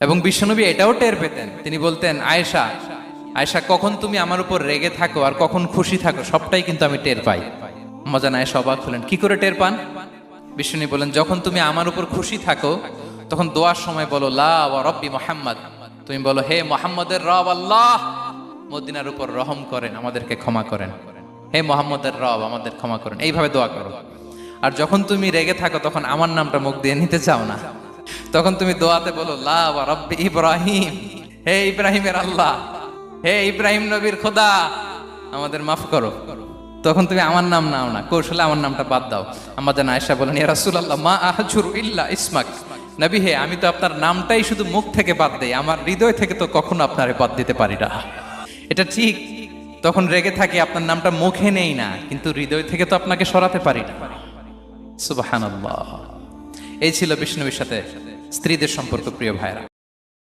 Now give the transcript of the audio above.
এবং বিশ্বনবী এটাও টের পেতেন, তিনি বলতেন, আয়েশা আয়েশা কখন তুমি আমার উপর রেগে থাকো আর কখন খুশি থাকো সবটাই কিন্তু আমি টের পাই। মজান আয়েশা অবাক হলেন, কি করে টের পান? বিশ্বনবী বলেন, যখন তুমি আমার উপর খুশি থাকো তখন দোয়ার সময় বলো লা ওয়া রব্বি মুহাম্মদ, তুমি বলো হে মুহাম্মদের রব আল্লাহ মদিনার উপর রহম করেন, আমাদেরকে ক্ষমা করেন, হে মুহাম্মদের রব আমাদের ক্ষমা করেন, এইভাবে দোয়া করো। আর যখন তুমি রেগে থাকো তখন আমার নামটা মুখ দিয়ে নিতে চাও না, তখন তুমি দোয়াতে বলো লা ওয়া রব্বি ইব্রাহিম, হে ইব্রাহিমের আল্লাহ, হে ইব্রাহিম নবীর খোদা আমাদের মাফ করো। তখন তুমি আমার নাম নাও না, কৌশলে আমার নামটা বাদ দাও। আমাদের আয়েশা বলেন, ইয়া রাসূলুল্লাহ মা আহজুরু ইল্লা ইসমাক, নবী হে আমি তো আপনার নামটাই শুধু মুখ থেকে বাদ দেই, আমার হৃদয় থেকে তো কখনো আপনারে বাদ দিতে পারি না। এটা ঠিক, তখন রেগে থাকি আপনার নামটা মুখে নেই না, কিন্তু হৃদয় থেকে তো আপনাকে সরাতে পারি না। সুবহানাল্লাহ। এই ছিল বিষ্ণুবীর সাথে স্ত্রীদের সম্পর্ক, প্রিয় ভাইরা।